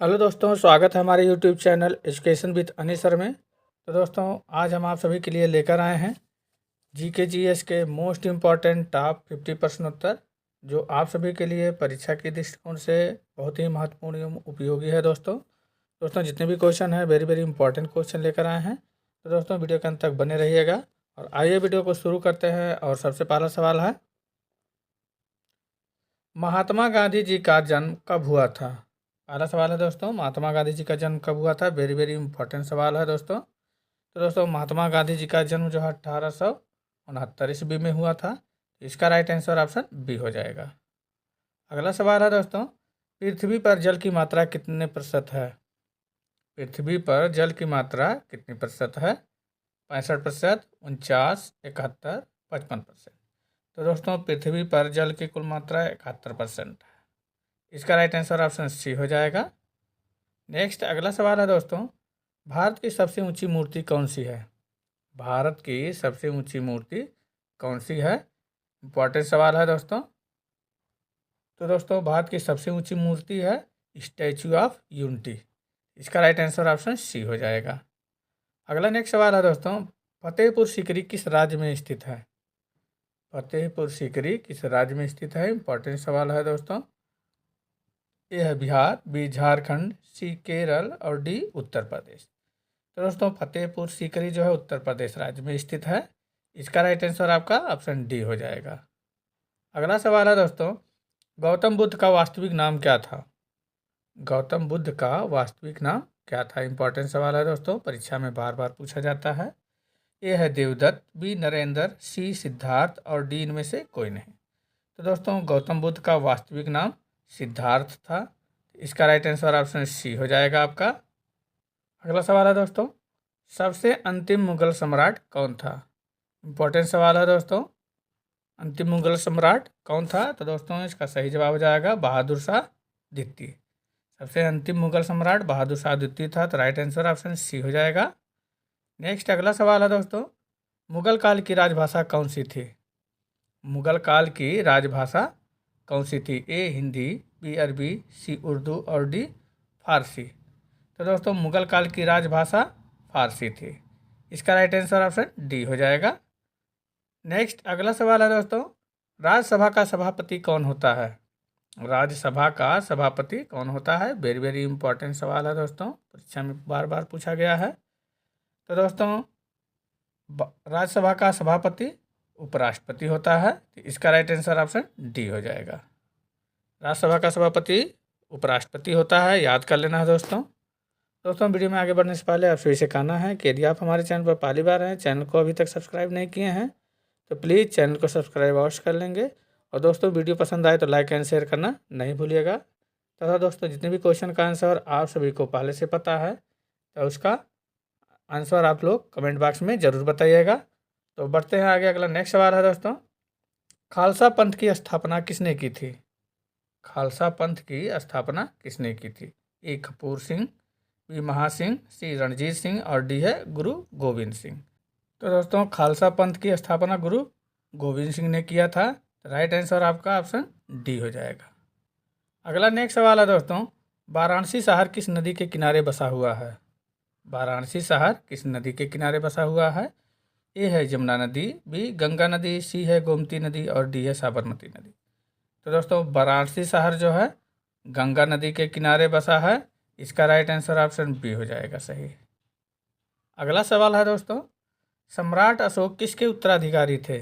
Hello दोस्तों, स्वागत है हमारे यूट्यूब चैनल एजुकेशन विद अनी सर में। तो दोस्तों, आज हम आप सभी के लिए लेकर आए हैं जीके जीएस के मोस्ट इम्पॉर्टेंट टॉप 50 प्रश्न उत्तर, जो आप सभी के लिए परीक्षा के दृष्टिकोण से बहुत ही महत्वपूर्ण एवं उपयोगी है। दोस्तों जितने भी क्वेश्चन हैं वेरी वेरी इंपॉर्टेंट क्वेश्चन लेकर आए हैं। तो दोस्तों वीडियो के अंत तक बने रहिएगा और आइए वीडियो को शुरू करते हैं। और सबसे पहला सवाल है, महात्मा गांधी जी का जन्म कब हुआ था? पहला सवाल है दोस्तों, महात्मा गांधी जी का जन्म कब हुआ था? वेरी वेरी इंपॉर्टेंट सवाल है दोस्तों। तो दोस्तों महात्मा गांधी जी का जन्म जो है 1869 ईस्वी में हुआ था। इसका राइट आंसर ऑप्शन बी हो जाएगा। अगला सवाल है दोस्तों, पृथ्वी पर जल की मात्रा कितने प्रतिशत है? पृथ्वी पर जल की मात्रा कितनी प्रतिशत है? 65%, 49, 71, 55%। तो दोस्तों पृथ्वी पर जल की कुल मात्रा 71% है। इसका राइट आंसर ऑप्शन सी हो जाएगा। नेक्स्ट अगला सवाल है दोस्तों, भारत की सबसे ऊंची मूर्ति कौन सी है? भारत की सबसे ऊंची मूर्ति कौन सी है? इंपॉर्टेंट सवाल है दोस्तों। तो दोस्तों भारत की सबसे ऊंची मूर्ति है स्टैचू ऑफ यूनिटी। इसका राइट आंसर ऑप्शन सी हो जाएगा। अगला नेक्स्ट सवाल है दोस्तों, फतेहपुर सीकरी किस राज्य में स्थित है? फतेहपुर सीकरी किस राज्य में स्थित है? इंपॉर्टेंट सवाल है दोस्तों। ए है बिहार, बी झारखंड, सी केरल और डी उत्तर प्रदेश। तो दोस्तों फतेहपुर सीकरी जो है उत्तर प्रदेश राज्य में स्थित है। इसका राइट आंसर आपका ऑप्शन डी हो जाएगा। अगला सवाल है दोस्तों, गौतम बुद्ध का वास्तविक नाम क्या था? गौतम बुद्ध का वास्तविक नाम क्या था? इंपॉर्टेंट सवाल है दोस्तों, परीक्षा में बार बार पूछा जाता है। ए है देवदत्त, बी नरेंद्र, सी सिद्धार्थ और डी इनमें से कोई नहीं। तो दोस्तों गौतम बुद्ध का वास्तविक नाम सिद्धार्थ था। इसका राइट आंसर ऑप्शन सी हो जाएगा आपका। अगला सवाल है दोस्तों, सबसे अंतिम मुगल सम्राट कौन था? इंपॉर्टेंट सवाल है दोस्तों, अंतिम मुगल सम्राट कौन था? तो दोस्तों इसका सही जवाब हो जाएगा बहादुर शाह द्वितीय। सबसे अंतिम मुगल सम्राट बहादुर शाह द्वितीय था। तो राइट आंसर ऑप्शन सी हो जाएगा। नेक्स्ट अगला सवाल है दोस्तों, मुगल काल की राजभाषा कौन सी थी? मुगल काल की राजभाषा कौन सी थी? ए हिंदी, बी अरबी, सी उर्दू और डी फारसी। तो दोस्तों मुगल काल की राजभाषा फारसी थी। इसका राइट आंसर ऑप्शन डी हो जाएगा। नेक्स्ट अगला सवाल है दोस्तों, राज्यसभा का सभापति कौन होता है? राज्यसभा का सभापति कौन होता है? वेरी वेरी इंपॉर्टेंट सवाल है दोस्तों, परीक्षा में बार बार पूछा गया है। तो दोस्तों राज्यसभा का सभापति उपराष्ट्रपति होता है। तो इसका राइट आंसर ऑप्शन डी हो जाएगा। राज्यसभा का सभापति उपराष्ट्रपति होता है, याद कर लेना है दोस्तों। वीडियो में आगे बढ़ने से पहले आपसे इसे कहना है कि यदि आप हमारे चैनल पर पहली बार हैं, चैनल को अभी तक सब्सक्राइब नहीं किए हैं तो प्लीज़ चैनल को सब्सक्राइब अवश्य कर लेंगे। और दोस्तों वीडियो पसंद आए तो लाइक एंड शेयर करना नहीं भूलिएगा। तथा दोस्तों जितने भी क्वेश्चन का आंसर आप सभी को पहले से पता है तो उसका आंसर आप लोग कमेंट बॉक्स में ज़रूर बताइएगा। तो बढ़ते हैं आगे। अगला नेक्स्ट सवाल है दोस्तों, खालसा पंथ की स्थापना किसने की थी? खालसा पंथ की स्थापना किसने की थी? ए कपूर सिंह, बी महासिंह, सी रणजीत सिंह और डी है गुरु गोविंद सिंह। तो दोस्तों खालसा पंथ की स्थापना गुरु गोविंद सिंह ने किया था। राइट आंसर आपका ऑप्शन डी हो जाएगा। अगला नेक्स्ट सवाल है दोस्तों, वाराणसी शहर किस नदी के किनारे बसा हुआ है? वाराणसी शहर किस नदी के किनारे बसा हुआ है? ए है यमुना नदी, बी गंगा नदी, सी है गोमती नदी और डी है साबरमती नदी। तो दोस्तों वाराणसी शहर जो है गंगा नदी के किनारे बसा है। इसका राइट आंसर ऑप्शन बी हो जाएगा सही। अगला सवाल है दोस्तों, सम्राट अशोक किसके उत्तराधिकारी थे?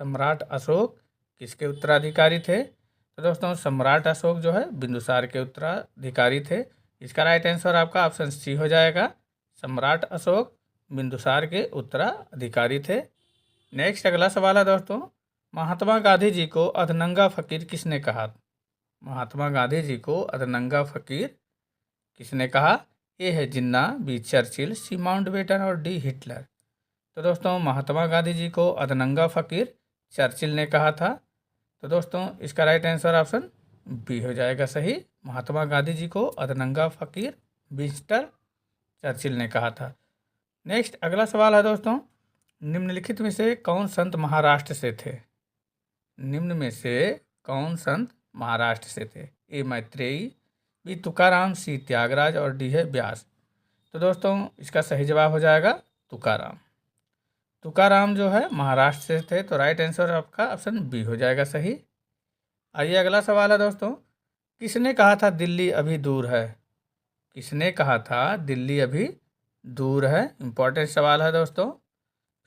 सम्राट अशोक किसके उत्तराधिकारी थे? तो दोस्तों सम्राट अशोक जो है बिंदुसार के उत्तराधिकारी थे। इसका राइट आंसर आपका ऑप्शन सी हो जाएगा। सम्राट अशोक बिंदुसार के उत्तराधिकारी थे। नेक्स्ट अगला सवाल है दोस्तों, महात्मा गांधी जी को अधनंगा फकीर किसने कहा? महात्मा गांधी जी को अधनंगा फकीर किसने कहा? ए है जिन्ना, बी चर्चिल, सी माउंटबेटन और डी हिटलर। तो दोस्तों महात्मा गांधी जी को अधनंगा फकीर चर्चिल ने कहा था। तो दोस्तों इसका राइट आंसर ऑप्शन बी हो जाएगा सही। महात्मा गांधी जी को अधनंगा फकीर विंस्टन चर्चिल ने कहा था। नेक्स्ट अगला सवाल है दोस्तों, निम्नलिखित में से कौन संत महाराष्ट्र से थे? निम्न में से कौन संत महाराष्ट्र से थे? ए मैत्रेयी, बी तुकाराम, सी त्यागराज और डी है व्यास। तो दोस्तों इसका सही जवाब हो जाएगा तुकाराम। तुकाराम जो है महाराष्ट्र से थे, तो राइट आंसर आपका ऑप्शन बी हो जाएगा सही। आइए अगला सवाल है दोस्तों, किसने कहा था दिल्ली अभी दूर है? किसने कहा था दिल्ली अभी दूर है? इंपॉर्टेंट सवाल है दोस्तों।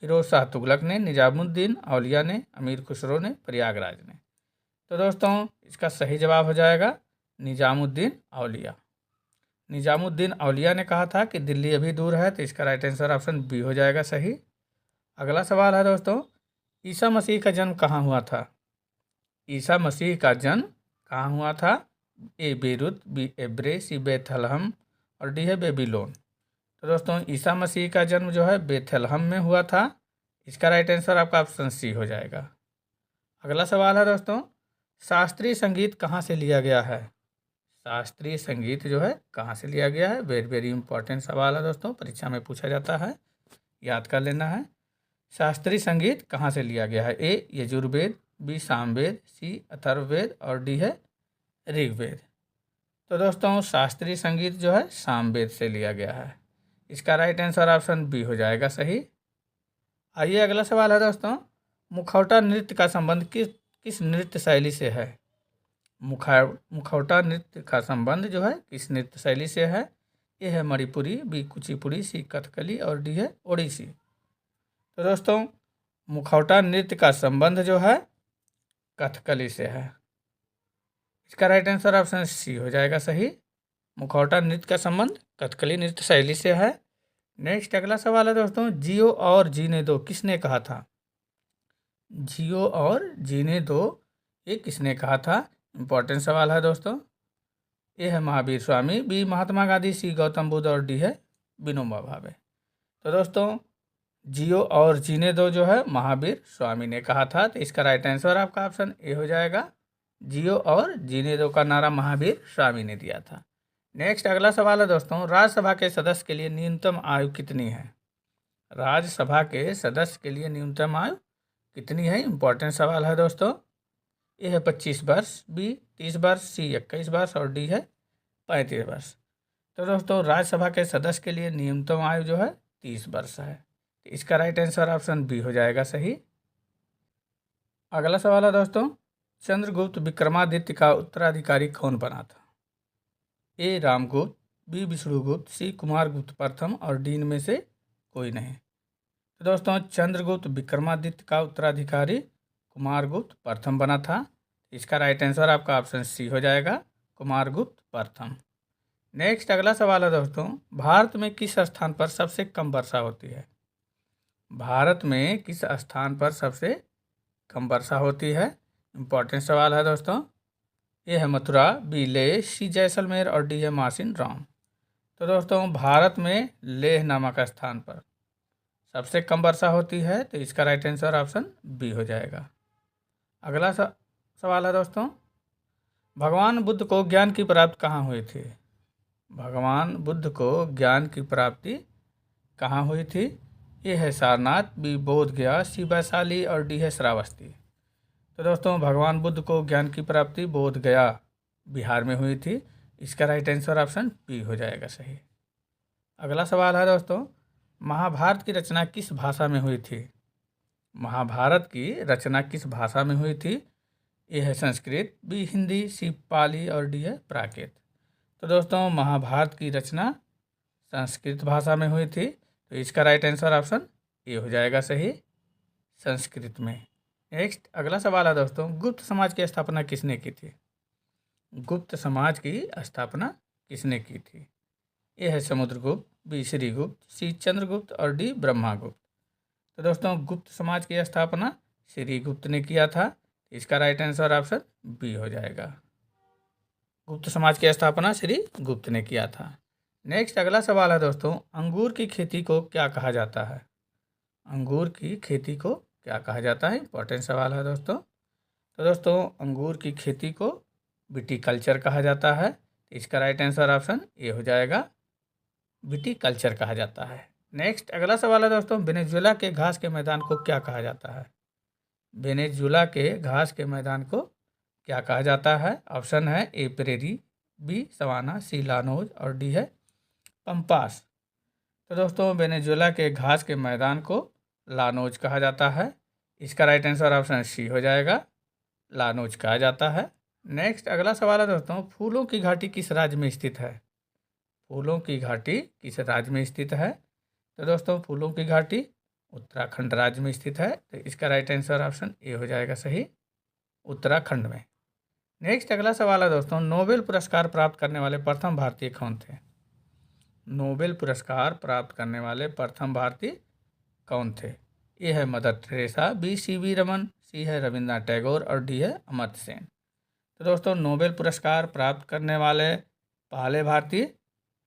फिरोज शाह तुगलक ने, निजामुद्दीन औलिया ने, अमीर खुसरो ने, प्रयागराज ने। तो दोस्तों इसका सही जवाब हो जाएगा निजामुद्दीन औलिया। निजामुद्दीन औलिया ने कहा था कि दिल्ली अभी दूर है, तो इसका राइट आंसर ऑप्शन बी हो जाएगा सही। अगला सवाल है दोस्तों, ईसा मसीह का जन्म कहाँ हुआ था? ईसा मसीह का जन्म कहाँ हुआ था? ए बेरूत, बी एब्रे, सी बेथलहम और डी है बेबीलोन। तो दोस्तों ईसा मसीह का जन्म जो है बेथलहम में हुआ था। इसका राइट आंसर आपका ऑप्शन सी हो जाएगा। अगला सवाल है दोस्तों, शास्त्रीय संगीत कहाँ से लिया गया है? शास्त्रीय संगीत जो है कहाँ से लिया गया है? वेरी वेरी इंपॉर्टेंट सवाल है दोस्तों, परीक्षा में पूछा जाता है, याद कर लेना है। शास्त्रीय संगीत कहाँ से लिया गया है? ए यजुर्वेद, बी सामवेद, सी अथर्ववेद और डी है ऋग्वेद। तो दोस्तों शास्त्रीय संगीत जो है सामवेद से लिया गया है। इसका राइट आंसर ऑप्शन बी हो जाएगा सही। आइए अगला सवाल है दोस्तों, मुखौटा नृत्य का संबंध किस किस नृत्य शैली से है? मुखौटा नृत्य का संबंध जो है किस नृत्य शैली से है? ए है मणिपुरी, बी कुचिपुड़ी, सी कथकली और डी है ओडिसी। तो दोस्तों मुखौटा नृत्य का संबंध जो है कथकली से है। इसका राइट आंसर ऑप्शन सी हो जाएगा सही। मुखौटा नृत्य का संबंध कथकली नृत्य शैली से है। नेक्स्ट अगला सवाल है दोस्तों, जियो और जीने दो किसने कहा था? जियो और जीने दो ये किसने कहा था? इंपॉर्टेंट सवाल है दोस्तों। ए है महावीर स्वामी, बी महात्मा गांधी, सी गौतम बुद्ध और डी है विनोबा भावे। तो दोस्तों जियो और जीने दो जो है महावीर स्वामी ने कहा था, तो इसका राइट आंसर आपका ऑप्शन ए हो जाएगा। जियो और जीने दो का नारा महावीर स्वामी ने दिया था। नेक्स्ट अगला सवाल है दोस्तों, राज्यसभा के सदस्य के लिए न्यूनतम आयु कितनी है? राज्यसभा के सदस्य के लिए न्यूनतम आयु कितनी है? इंपॉर्टेंट सवाल है दोस्तों। ए है 25 वर्ष, बी 30 वर्ष, सी 21 वर्ष और डी है 35 वर्ष। तो दोस्तों राज्यसभा के सदस्य के लिए न्यूनतम आयु जो है 30 वर्ष है। तो इसका राइट आंसर ऑप्शन बी हो जाएगा सही। अगला सवाल है दोस्तों, चंद्रगुप्त विक्रमादित्य का उत्तराधिकारी कौन बना था? ए रामगुप्त, बी विष्णुगुप्त, सी कुमारगुप्त प्रथम और डी में से कोई नहीं। तो दोस्तों चंद्रगुप्त विक्रमादित्य का उत्तराधिकारी कुमारगुप्त प्रथम बना था। इसका राइट आंसर आपका ऑप्शन सी हो जाएगा, कुमारगुप्त प्रथम। नेक्स्ट अगला सवाल है दोस्तों, भारत में किस स्थान पर सबसे कम वर्षा होती है? भारत में किस स्थान पर सबसे कम वर्षा होती है? इंपॉर्टेंट सवाल है दोस्तों। ये है मथुरा, बी लेह, सी जैसलमेर और डी है मासिन राम। तो दोस्तों भारत में लेह नामक स्थान पर सबसे कम वर्षा होती है, तो इसका राइट आंसर ऑप्शन बी हो जाएगा। अगला सवाल है दोस्तों, भगवान बुद्ध को ज्ञान की प्राप्ति कहाँ हुई थी? भगवान बुद्ध को ज्ञान की प्राप्ति कहाँ हुई थी? ये है सारनाथ, बी बोध गया, सी वैशाली और डी है श्रावस्ती। तो दोस्तों भगवान बुद्ध को ज्ञान की प्राप्ति बोध गया बिहार में हुई थी। इसका राइट आंसर ऑप्शन बी हो जाएगा सही। अगला सवाल है दोस्तों, महाभारत की रचना किस भाषा में हुई थी? महाभारत की रचना किस भाषा में हुई थी? ए है संस्कृत, बी हिंदी, सी पाली और डी है प्राकृत। तो दोस्तों महाभारत की रचना संस्कृत भाषा में हुई थी, तो इसका राइट आंसर ऑप्शन ए हो जाएगा सही, संस्कृत में। नेक्स्ट अगला सवाल है दोस्तों, गुप्त समाज की स्थापना किसने की थी? गुप्त समाज की स्थापना किसने की थी? ए है समुद्रगुप्त, बी श्रीगुप्त, सी चंद्रगुप्त और डी ब्रह्मागुप्त। तो दोस्तों गुप्त समाज की स्थापना श्रीगुप्त ने किया था। इसका राइट आंसर ऑप्शन बी हो जाएगा, गुप्त समाज की स्थापना श्रीगुप्त ने किया था। नेक्स्ट अगला सवाल है दोस्तों, अंगूर की खेती को क्या कहा जाता है? अंगूर की खेती को क्या कहा जाता है? इंपॉर्टेंट सवाल है दोस्तों। तो दोस्तों अंगूर की खेती को विटीकल्चर कहा जाता है। इसका राइट आंसर ऑप्शन ए हो जाएगा, विटीकल्चर कहा जाता है। नेक्स्ट अगला सवाल है दोस्तों, वेनेजुएला के घास के मैदान को क्या कहा जाता है? वेनेजुएला के घास के मैदान को क्या कहा जाता है? ऑप्शन है ए प्रेरी, बी सवाना, सी लानोज और डी है पंपास। तो दोस्तों वेनेजुएला के घास के मैदान को लानोज कहा जाता है। इसका राइट आंसर ऑप्शन सी हो जाएगा, लानोज कहा जाता है। नेक्स्ट अगला सवाल है दोस्तों, फूलों की घाटी किस राज्य में स्थित है? फूलों की घाटी किस राज्य में स्थित है? तो दोस्तों फूलों की घाटी उत्तराखंड राज्य में स्थित है। तो इसका राइट आंसर ऑप्शन ए हो जाएगा सही, उत्तराखंड में। नेक्स्ट अगला सवाल है दोस्तों, नोबेल पुरस्कार प्राप्त करने वाले प्रथम भारतीय कौन थे? नोबेल पुरस्कार प्राप्त करने वाले प्रथम भारतीय कौन थे? ए है Mother Teresa, B C V. Raman, C है रविंद्रनाथ टैगोर और डी है अमर्त्य सेन। तो दोस्तों नोबेल पुरस्कार प्राप्त करने वाले पहले भारतीय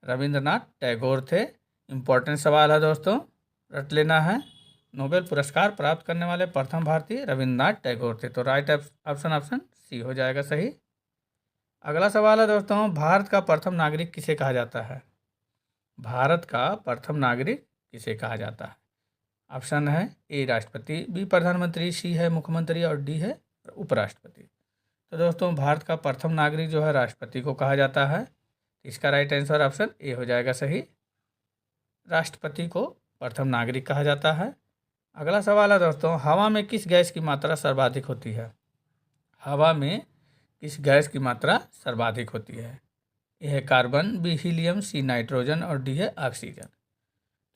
रविंद्रनाथ टैगोर थे। इम्पोर्टेंट सवाल है दोस्तों, रट लेना है। नोबेल पुरस्कार प्राप्त करने वाले प्रथम भारतीय रविंद्रनाथ टैगोर थे। तो राइट ऑप्शन सी हो जाएगा सही। अगला सवाल है दोस्तों, भारत का प्रथम नागरिक किसे कहा जाता है? भारत का प्रथम नागरिक किसे कहा जाता है? ऑप्शन है ए राष्ट्रपति, बी प्रधानमंत्री, सी है मुख्यमंत्री और डी है उपराष्ट्रपति। तो दोस्तों भारत का प्रथम नागरिक जो है राष्ट्रपति को कहा जाता है। इसका राइट आंसर ऑप्शन ए हो जाएगा सही, राष्ट्रपति को प्रथम नागरिक कहा जाता है। अगला सवाल है दोस्तों, हवा में किस गैस की मात्रा सर्वाधिक होती है? हवा में किस गैस की मात्रा सर्वाधिक होती है? ए है carbon, B helium, C nitrogen और डी है ऑक्सीजन।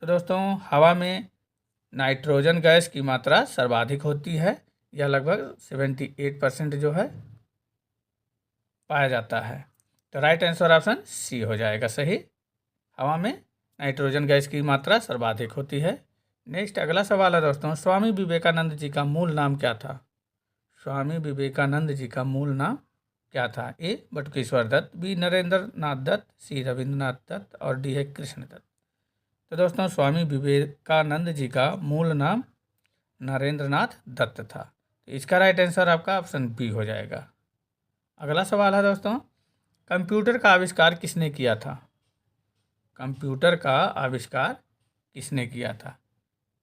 तो दोस्तों हवा में नाइट्रोजन गैस की मात्रा सर्वाधिक होती है। यह लगभग 78% जो है पाया जाता है। तो राइट आंसर ऑप्शन सी हो जाएगा सही, हवा में नाइट्रोजन गैस की मात्रा सर्वाधिक होती है। नेक्स्ट अगला सवाल है दोस्तों, स्वामी विवेकानंद जी का मूल नाम क्या था? स्वामी विवेकानंद जी का मूल नाम क्या था? ए बटुकेश्वर दत्त, बी नरेंद्र नाथ दत्त, सी रविंद्रनाथ दत्त और डी है कृष्ण दत्त। तो दोस्तों स्वामी विवेकानंद जी का मूल नाम नरेंद्र नाथ दत्त था। तो इसका राइट आंसर आपका ऑप्शन बी हो जाएगा। अगला सवाल है दोस्तों, कंप्यूटर का आविष्कार किसने किया था? कंप्यूटर का आविष्कार किसने किया था?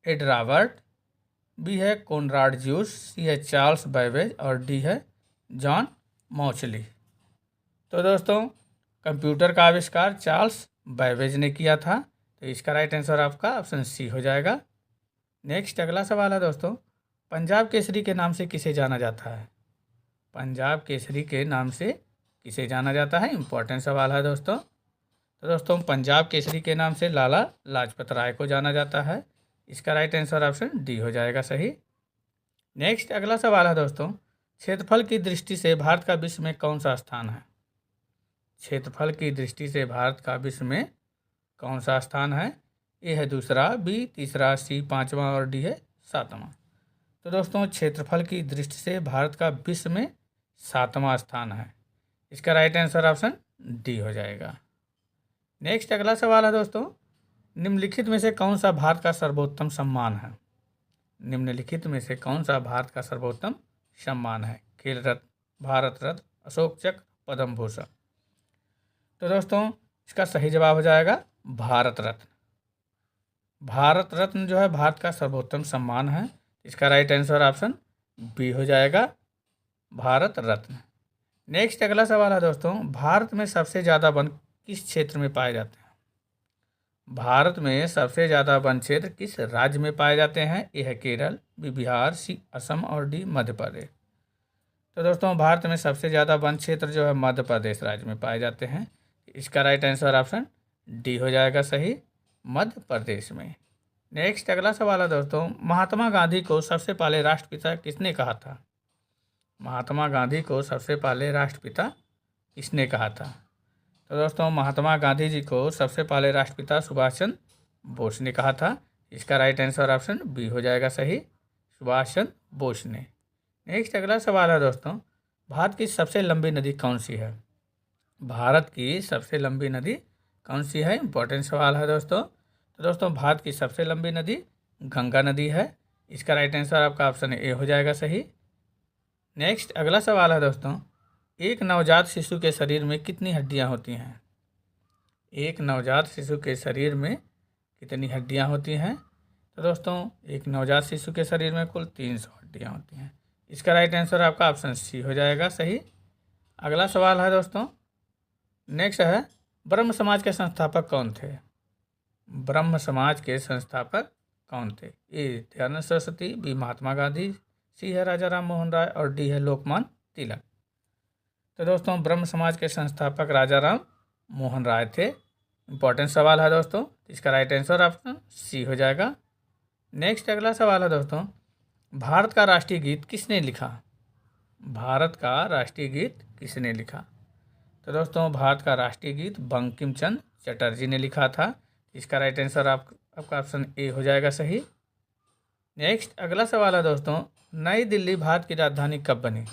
एड रॉबर्ट, बी है कोनराड ज्यूस, सी है चार्ल्स बैबेज और डी है जॉन मॉचली। तो दोस्तों कंप्यूटर का आविष्कार चार्ल्स बैबेज ने किया था। तो इसका राइट आंसर आपका ऑप्शन सी हो जाएगा। नेक्स्ट अगला सवाल है दोस्तों, पंजाब केसरी के नाम से किसे जाना जाता है? पंजाब केसरी के नाम से किसे जाना जाता है? इंपॉर्टेंट सवाल है दोस्तों। तो दोस्तों पंजाब केसरी के नाम से लाला लाजपत राय को जाना जाता है। इसका राइट आंसर ऑप्शन डी हो जाएगा सही। नेक्स्ट अगला सवाल है दोस्तों, क्षेत्रफल की दृष्टि से भारत का विश्व में कौन सा स्थान है? क्षेत्रफल की दृष्टि से भारत का विश्व में कौन सा स्थान है? ए है दूसरा, बी तीसरा, सी पाँचवा और डी है सातवां। तो दोस्तों क्षेत्रफल की दृष्टि से भारत का विश्व में 7वां स्थान है। इसका राइट आंसर ऑप्शन डी हो जाएगा। नेक्स्ट अगला सवाल है दोस्तों, निम्नलिखित में से कौन सा भारत का सर्वोत्तम सम्मान है? निम्नलिखित में से कौन सा भारत का सर्वोत्तम सम्मान है? खेल रत्न, भारत रत्न, अशोक चक्र, पद्म भूषण। तो दोस्तों इसका सही जवाब हो जाएगा भारत रत्न। भारत रत्न जो है भारत का सर्वोत्तम सम्मान है। इसका राइट आंसर ऑप्शन बी हो जाएगा, भारत रत्न। नेक्स्ट अगला सवाल है दोस्तों, भारत में सबसे ज़्यादा वन किस क्षेत्र में पाए जाते हैं? भारत में सबसे ज़्यादा वन क्षेत्र किस राज्य में पाए जाते हैं? ए है केरल, बी बिहार, सी असम और डी मध्य प्रदेश। तो दोस्तों भारत में सबसे ज़्यादा वन क्षेत्र जो है मध्य प्रदेश राज्य में पाए जाते हैं। इसका राइट आंसर ऑप्शन डी हो जाएगा सही, मध्य प्रदेश में। नेक्स्ट अगला सवाल है दोस्तों, महात्मा गांधी को सबसे पहले राष्ट्रपिता किसने कहा था? महात्मा गांधी को सबसे पहले राष्ट्रपिता किसने कहा था? तो दोस्तों महात्मा गांधी जी को सबसे पहले राष्ट्रपिता सुभाष चंद्र बोस ने कहा था। इसका राइट आंसर ऑप्शन बी हो जाएगा सही, सुभाष चंद्र बोस ने। नेक्स्ट अगला सवाल है दोस्तों, भारत की सबसे लंबी नदी कौन सी है? भारत की सबसे लंबी नदी कौन सी है? इंपॉर्टेंट सवाल है दोस्तों। तो दोस्तों भारत की सबसे लंबी नदी गंगा नदी है। इसका राइट आंसर आपका ऑप्शन ए हो जाएगा सही। नेक्स्ट अगला सवाल है दोस्तों, एक नवजात शिशु के शरीर में कितनी हड्डियां होती हैं? एक नवजात शिशु के शरीर में कितनी हड्डियां होती हैं? तो दोस्तों एक नवजात शिशु के शरीर में कुल 300 हड्डियां होती हैं। इसका राइट आंसर आपका ऑप्शन सी हो जाएगा सही। अगला सवाल है दोस्तों, नेक्स्ट है ब्रह्म समाज के संस्थापक कौन थे। ब्रह्म समाज के संस्थापक कौन थे। ए दयानंद सरस्वती, बी महात्मा गांधी, सी है राजा राम मोहन राय और डी है लोकमान्य तिलक। तो दोस्तों ब्रह्म समाज के संस्थापक राजा राम मोहन राय थे। इंपॉर्टेंट सवाल है दोस्तों, इसका राइट आंसर ऑप्शन सी हो जाएगा। नेक्स्ट अगला सवाल है दोस्तों, भारत का राष्ट्रीय गीत किसने लिखा। भारत का राष्ट्रीय गीत किसने लिखा। तो दोस्तों भारत का राष्ट्रीय गीत बंकिम चंद्र चटर्जी ने लिखा था। इसका राइट आंसर आपका ऑप्शन ए हो जाएगा सही। नेक्स्ट अगला सवाल है दोस्तों, नई दिल्ली भारत की राजधानी कब बनी।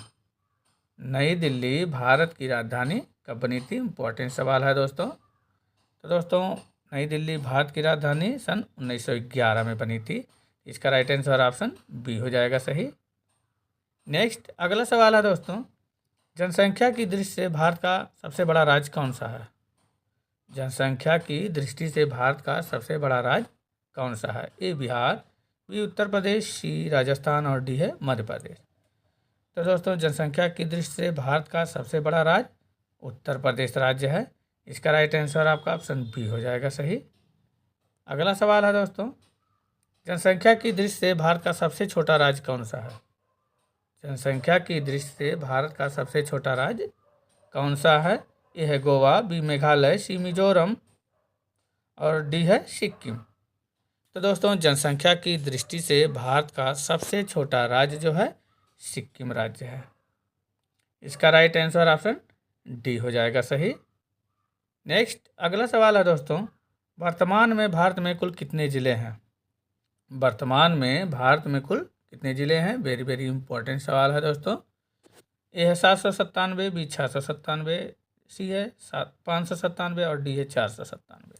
नई दिल्ली भारत की राजधानी कब बनी थी। इंपॉर्टेंट सवाल है दोस्तों। तो दोस्तों नई दिल्ली भारत की राजधानी सन 1911 में बनी थी। इसका राइट आंसर ऑप्शन बी हो जाएगा सही। नेक्स्ट अगला सवाल है दोस्तों, जनसंख्या की दृष्टि से भारत का सबसे बड़ा राज्य कौन सा है। जनसंख्या की दृष्टि से भारत का सबसे बड़ा राज्य कौन सा है। ए बिहार, बी उत्तर प्रदेश, सी राजस्थान और डी है मध्य प्रदेश। तो दोस्तों जनसंख्या की दृष्टि से भारत का सबसे बड़ा राज्य उत्तर प्रदेश राज्य है। इसका राइट आंसर आपका ऑप्शन बी हो जाएगा सही। अगला सवाल है दोस्तों, जनसंख्या की दृष्टि से भारत का सबसे छोटा राज्य कौन सा है। जनसंख्या की दृष्टि से भारत का सबसे छोटा राज्य कौन सा है। ए है गोवा, बी मेघालय, सी मिजोरम और डी है सिक्किम। तो दोस्तों जनसंख्या की दृष्टि से भारत का सबसे छोटा राज्य जो है सिक्किम राज्य है। इसका राइट आंसर ऑप्शन डी हो जाएगा सही। नेक्स्ट अगला सवाल है दोस्तों, वर्तमान में भारत में कुल कितने ज़िले हैं। वर्तमान में भारत में कुल कितने ज़िले हैं। वेरी वेरी इंपॉर्टेंट सवाल है दोस्तों। ए है 797, बी 697, सी है 597 और डी है 497।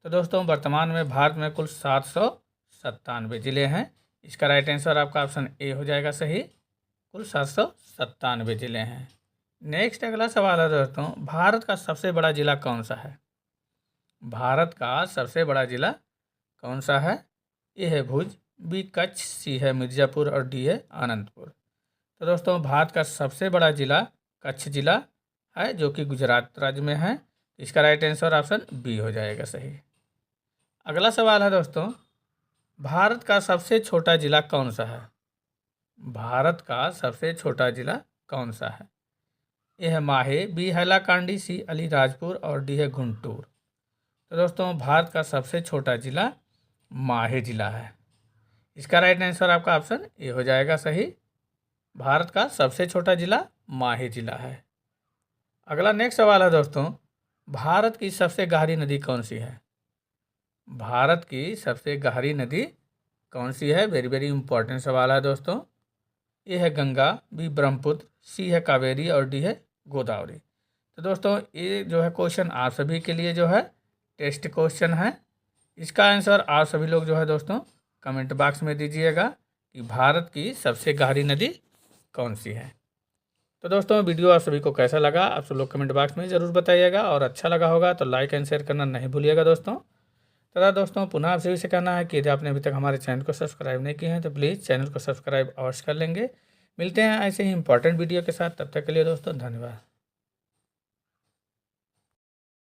तो दोस्तों वर्तमान में भारत में कुल 797 ज़िले हैं। इसका राइट आंसर आपका ऑप्शन ए हो जाएगा सही। कुल 797 ज़िले हैं। नेक्स्ट अगला सवाल है दोस्तों, भारत का सबसे बड़ा ज़िला कौन सा है। भारत का सबसे बड़ा ज़िला कौन सा है। ए है भुज, बी कच्छ, सी है मिर्ज़ापुर और डी है अनंतपुर। तो दोस्तों भारत का सबसे बड़ा ज़िला कच्छ ज़िला है जो कि गुजरात राज्य में है। इसका राइट आंसर ऑप्शन बी हो जाएगा सही। अगला सवाल है दोस्तों, भारत का सबसे छोटा ज़िला कौन सा है। भारत का सबसे छोटा ज़िला कौन सा है। ए है माहे, बी हैलाकांडी, सी अलीराजपुर और डी है गुंटूर। तो दोस्तों भारत का सबसे छोटा ज़िला माहे ज़िला है। इसका राइट आंसर आपका ऑप्शन ए हो जाएगा सही। भारत का सबसे छोटा ज़िला माहे ज़िला है। अगला नेक्स्ट सवाल है दोस्तों, भारत की सबसे गहरी नदी कौन सी है। भारत की सबसे गहरी नदी कौन सी है। वेरी वेरी इंपॉर्टेंट सवाल है दोस्तों। ए है गंगा, बी ब्रह्मपुत्र, सी है कावेरी और डी है गोदावरी। तो दोस्तों ये जो है क्वेश्चन आप सभी के लिए जो है टेस्ट क्वेश्चन है। इसका आंसर आप सभी लोग जो है दोस्तों कमेंट बॉक्स में दीजिएगा कि भारत की सबसे गहरी नदी कौन सी है। तो दोस्तों वीडियो आप सभी को कैसा लगा आप सब लोग कमेंट बॉक्स में ज़रूर बताइएगा और अच्छा लगा होगा तो लाइक एंड शेयर करना नहीं भूलिएगा दोस्तों। तथा दोस्तों पुनः आप सभी से कहना है कि यदि आपने अभी तक हमारे चैनल को सब्सक्राइब नहीं किए हैं तो प्लीज़ चैनल को सब्सक्राइब अवश्य कर लेंगे। मिलते हैं ऐसे ही इंपॉर्टेंट वीडियो के साथ, तब तक के लिए दोस्तों धन्यवाद।